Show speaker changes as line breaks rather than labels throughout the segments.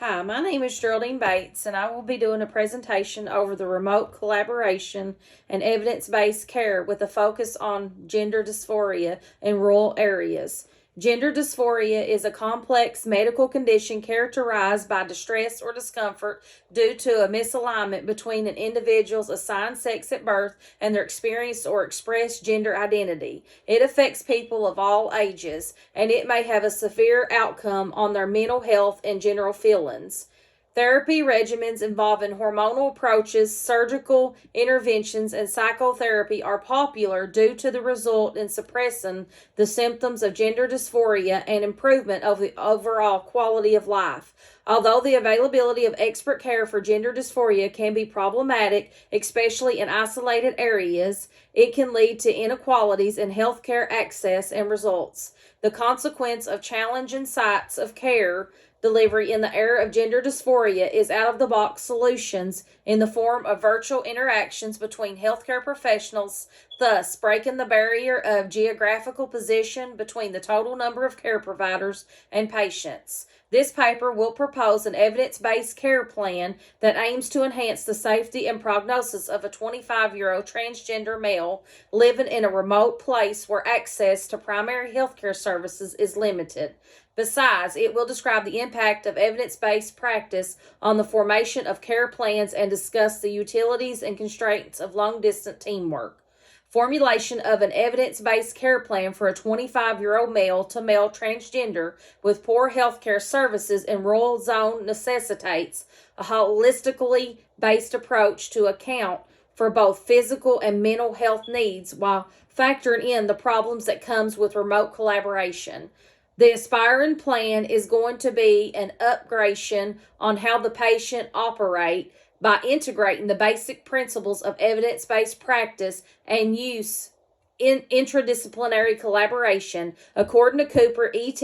Hi, my name is Geraldine Bates, and I will be doing a presentation over the remote collaboration and evidence based care with a focus on gender dysphoria in rural areas. Gender dysphoria is a complex medical condition characterized by distress or discomfort due to a misalignment between an individual's assigned sex at birth and their experienced or expressed gender identity. It affects people of all ages, and it may have a severe outcome on their mental health and general feelings. Therapy regimens involving hormonal approaches, surgical interventions, and psychotherapy are popular due to the result in suppressing the symptoms of gender dysphoria and improvement of the overall quality of life. Although the availability of expert care for gender dysphoria can be problematic, especially in isolated areas, it can lead to inequalities in healthcare access and results. The consequence of challenging sites of care delivery in the era of gender dysphoria is out of the box solutions in the form of virtual interactions between healthcare professionals, thus breaking the barrier of geographical position between the total number of care providers and patients. This paper will propose an evidence based care plan that aims to enhance the safety and prognosis of a 25-year-old transgender male living in a remote place where access to primary healthcare services is limited. Besides, it will describe the impact of evidence based practice on the formation of care plans and discuss the utilities and constraints of long distance teamwork. Formulation of an evidence based care plan for a 25-year-old male to male transgender with poor health care services in rural zone necessitates a holistically based approach to account for both physical and mental health needs while factoring in the problems that comes with remote collaboration. The aspiring plan is going to be an upgradation on how the patient operate by integrating the basic principles of evidence-based practice and use in interdisciplinary collaboration. According to Cooper et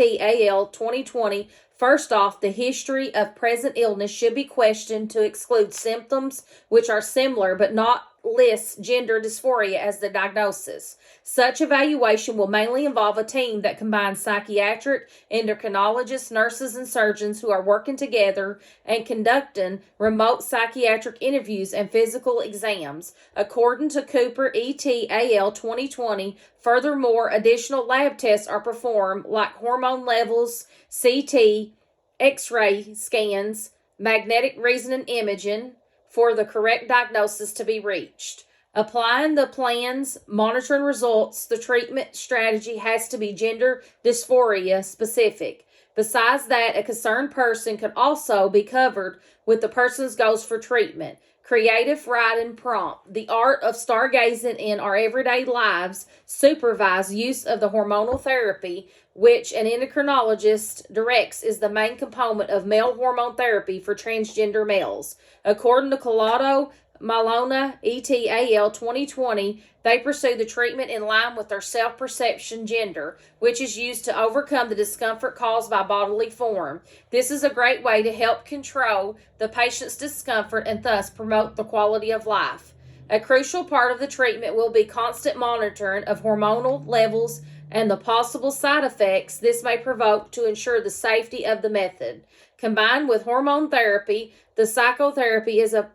al. 2020, first off, the history of present illness should be questioned to exclude symptoms which are similar but not list gender dysphoria as the diagnosis. Such evaluation will mainly involve a team that combines psychiatric, endocrinologists, nurses, and surgeons who are working together and conducting remote psychiatric interviews and physical exams. According to Cooper et al. 2020, furthermore, additional lab tests are performed like hormone levels, CT, X-ray scans, magnetic resonance imaging, for the correct diagnosis to be reached. Applying the plan's monitoring results, the treatment strategy has to be gender dysphoria specific. Besides that, a concerned person could also be covered with the person's goals for treatment. Creative writing prompt. The art of stargazing in our everyday lives. Supervised use of the hormonal therapy, which an endocrinologist directs, is the main component of male hormone therapy for transgender males. According to Collado Malona et al. 2020, they pursue the treatment in line with their self-perception gender, which is used to overcome the discomfort caused by bodily form. This is a great way to help control the patient's discomfort and thus promote the quality of life. A crucial part of the treatment will be constant monitoring of hormonal levels and the possible side effects this may provoke to ensure the safety of the method. Combined with hormone therapy, the psychotherapy is of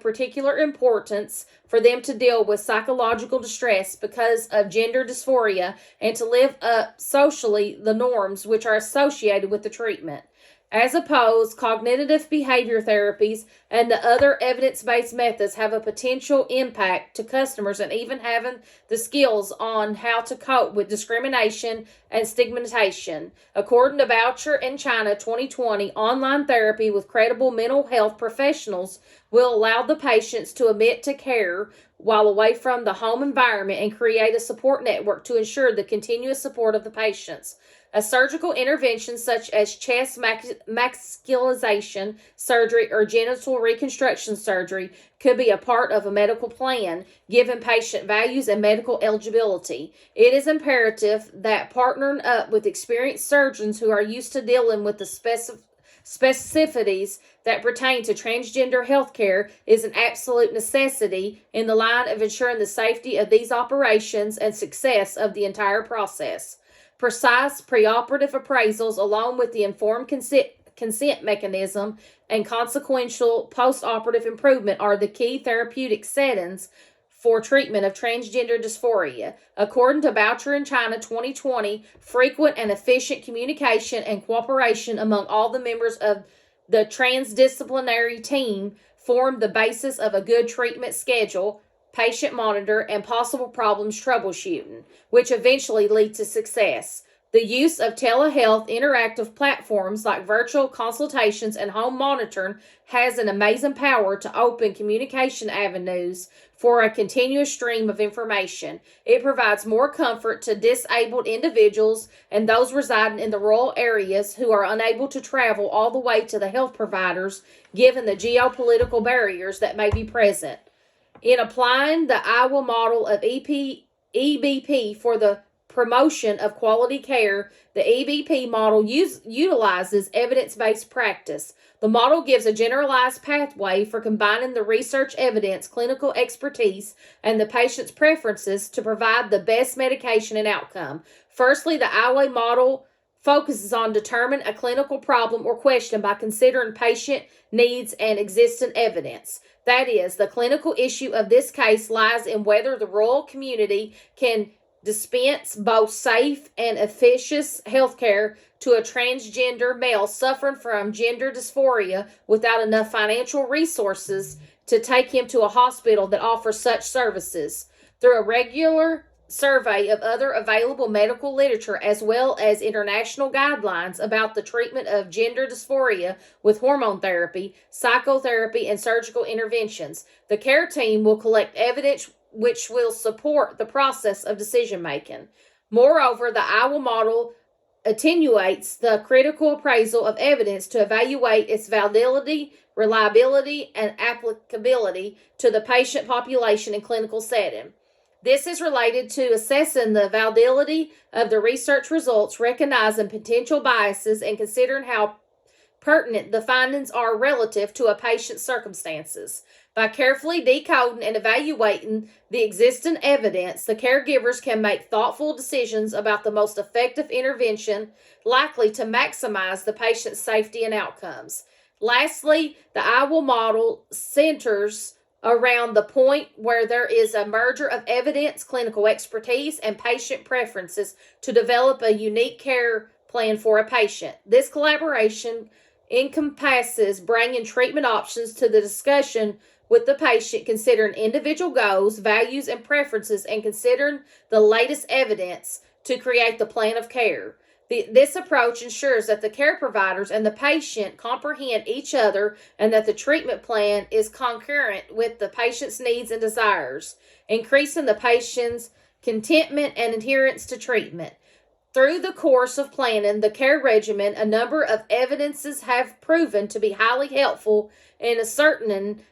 particular importance for them to deal with psychological distress because of gender dysphoria and to live up socially the norms which are associated with the treatment. As opposed, cognitive behavior therapies and the other evidence-based methods have a potential impact to customers and even having the skills on how to cope with discrimination and stigmatization. According to Boucher and China 2020, online therapy with credible mental health professionals will allow the patients to admit to care while away from the home environment and create a support network to ensure the continuous support of the patients. A surgical intervention such as chest maxillization surgery or genital reconstruction surgery could be a part of a medical plan, given patient values and medical eligibility. It is imperative that partnering up with experienced surgeons who are used to dealing with the specificities that pertain to transgender healthcare is an absolute necessity in the line of ensuring the safety of these operations and success of the entire process. Precise preoperative appraisals, along with the informed consent consent mechanism and consequential post-operative improvement are the key therapeutic settings for treatment of transgender dysphoria. According to Boucher and China 2020, frequent and efficient communication and cooperation among all the members of the transdisciplinary team form the basis of a good treatment schedule, patient monitor, and possible problems troubleshooting, which eventually lead to success. The use of telehealth interactive platforms like virtual consultations and home monitoring has an amazing power to open communication avenues for a continuous stream of information. It provides more comfort to disabled individuals and those residing in the rural areas who are unable to travel all the way to the health providers given the geopolitical barriers that may be present. In applying the Iowa model of EBP for the promotion of quality care, the EBP model utilizes evidence-based practice. The model gives a generalized pathway for combining the research evidence, clinical expertise, and the patient's preferences to provide the best medication and outcome. Firstly, the Iowa model focuses on determining a clinical problem or question by considering patient needs and existing evidence. That is, the clinical issue of this case lies in whether the rural community can dispense both safe and efficacious health care to a transgender male suffering from gender dysphoria without enough financial resources to take him to a hospital that offers such services. Through a regular survey of other available medical literature as well as international guidelines about the treatment of gender dysphoria with hormone therapy, psychotherapy, and surgical interventions, the care team will collect evidence which will support the process of decision making. Moreover, the Iowa model attenuates the critical appraisal of evidence to evaluate its validity, reliability, and applicability to the patient population and clinical setting. This is related to assessing the validity of the research results, recognizing potential biases, and considering how pertinent the findings are relative to a patient's circumstances. By carefully decoding and evaluating the existing evidence, the caregivers can make thoughtful decisions about the most effective intervention likely to maximize the patient's safety and outcomes. Lastly, the Iowa model centers around the point where there is a merger of evidence, clinical expertise, and patient preferences to develop a unique care plan for a patient. This collaboration encompasses bringing treatment options to the discussion with the patient, considering individual goals, values, and preferences, and considering the latest evidence to create the plan of care. This approach ensures that the care providers and the patient comprehend each other and that the treatment plan is concurrent with the patient's needs and desires, increasing the patient's contentment and adherence to treatment. Through the course of planning the care regimen, a number of evidences have proven to be highly helpful in ascertaining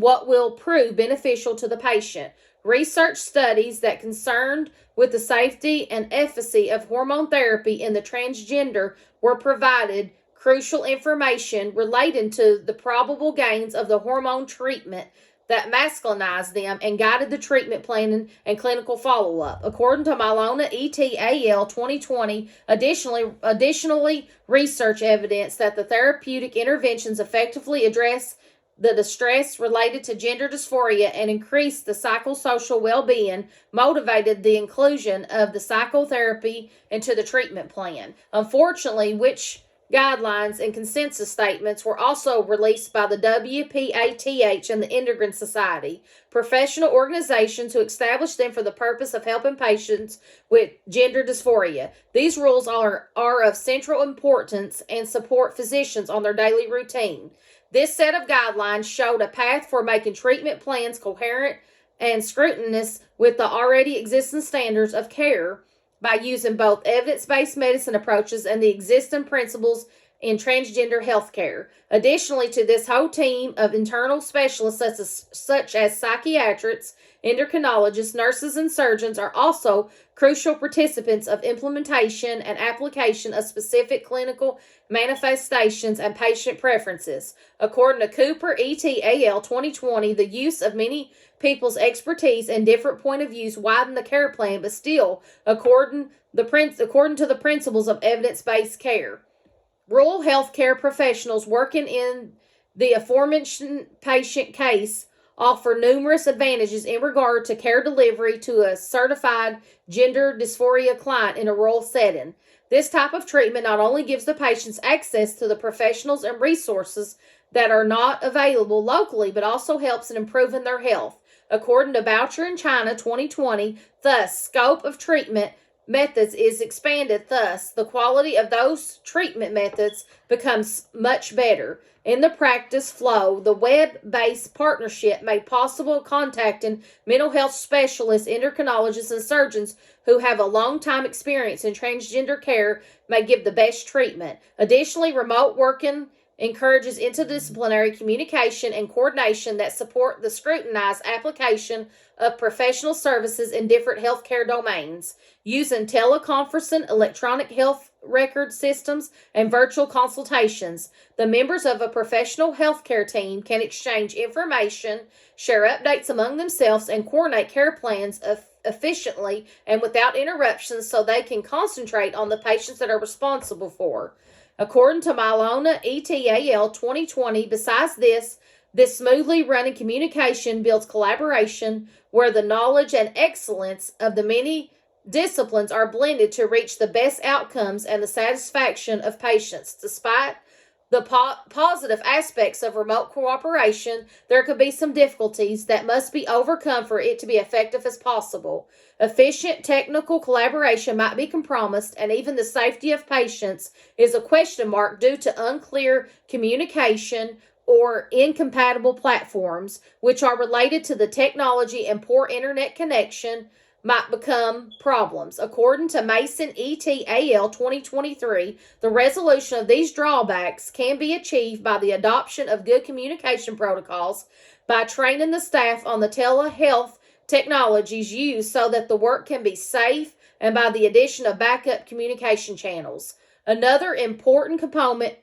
what will prove beneficial to the patient. Research studies that concerned with the safety and efficacy of hormone therapy in the transgender were provided crucial information relating to the probable gains of the hormone treatment that masculinized them and guided the treatment planning and clinical follow-up. According to Milona et al. 2020, additionally, research evidence that the therapeutic interventions effectively address the distress related to gender dysphoria and increase the psychosocial well-being motivated the inclusion of the psychotherapy into the treatment plan. Unfortunately, which guidelines and consensus statements were also released by the WPATH and the Endocrine Society, professional organizations who established them for the purpose of helping patients with gender dysphoria. These rules are of central importance and support physicians on their daily routine. This set of guidelines showed a path for making treatment plans coherent and scrutinous with the already existing standards of care by using both evidence-based medicine approaches and the existing principles in transgender healthcare. Additionally to this whole team of internal specialists such as psychiatrists, endocrinologists, nurses, and surgeons are also crucial participants of implementation and application of specific clinical manifestations and patient preferences. According to Cooper et al. 2020, the use of many people's expertise and different point of views widen the care plan, but still, according according to the principles of evidence-based care. Rural healthcare professionals working in the aforementioned patient case offer numerous advantages in regard to care delivery to a certified gender dysphoria client in a rural setting. This type of treatment not only gives the patients access to the professionals and resources that are not available locally, but also helps in improving their health. According to Boucher and China 2020, thus, scope of treatment methods is expanded. Thus, the quality of those treatment methods becomes much better. In the practice flow, the web-based partnership made possible contacting mental health specialists, endocrinologists, and surgeons who have a long time experience in transgender care may give the best treatment. Additionally, remote working encourages interdisciplinary communication and coordination that support the scrutinized application of professional services in different healthcare domains. Using teleconferencing, electronic health record systems, and virtual consultations, the members of a professional healthcare team can exchange information, share updates among themselves, and coordinate care plans efficiently and without interruptions so they can concentrate on the patients that are responsible for. According to Milona ETAL 2020, besides this smoothly running communication builds collaboration where the knowledge and excellence of the many disciplines are blended to reach the best outcomes and the satisfaction of patients. Despite the positive aspects of remote cooperation, there could be some difficulties that must be overcome for it to be effective as possible. Efficient technical collaboration might be compromised, and even the safety of patients is a question mark due to unclear communication or incompatible platforms, which are related to the technology, and poor internet connection might become problems. According to Mason ETAL 2023, the resolution of these drawbacks can be achieved by the adoption of good communication protocols, by training the staff on the telehealth technologies used so that the work can be safe, and by the addition of backup communication channels. Another important component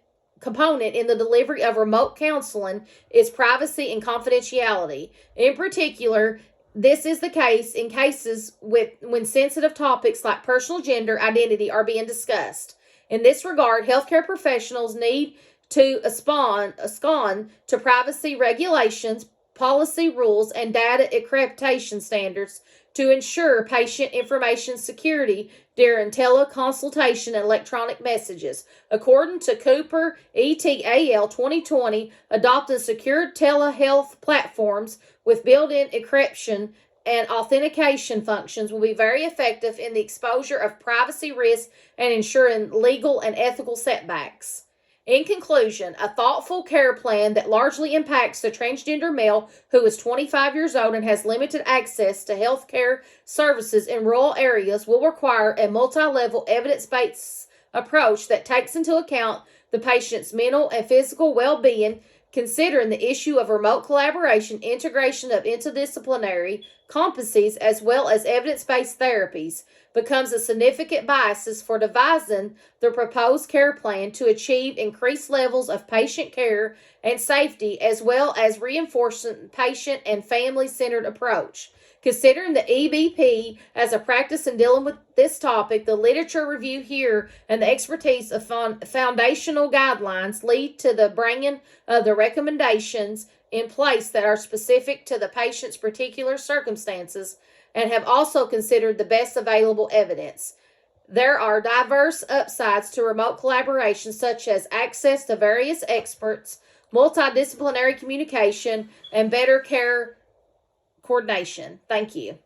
in the delivery of remote counseling is privacy and confidentiality. In particular, this is the case in cases when sensitive topics like personal gender identity are being discussed. In this regard, healthcare professionals need to ascon to privacy regulations, policy rules, and data encryption standards to ensure patient information security during teleconsultation and electronic messages. According to Cooper ETAL 2020, adopting secure telehealth platforms with built-in encryption and authentication functions will be very effective in the exposure of privacy risks and ensuring legal and ethical setbacks. In conclusion, a thoughtful care plan that largely impacts the transgender male who is 25 years old and has limited access to health care services in rural areas will require a multi-level evidence-based approach that takes into account the patient's mental and physical well-being, considering the issue of remote collaboration, integration of interdisciplinary competencies, as well as evidence-based therapies, becomes a significant basis for devising the proposed care plan to achieve increased levels of patient care and safety, as well as reinforcing patient and family-centered approach. Considering the EBP as a practice in dealing with this topic, the literature review here and the expertise of foundational guidelines lead to the bringing of the recommendations in place that are specific to the patient's particular circumstances and have also considered the best available evidence. There are diverse upsides to remote collaboration, such as access to various experts, multidisciplinary communication, and better care coordination. Thank you.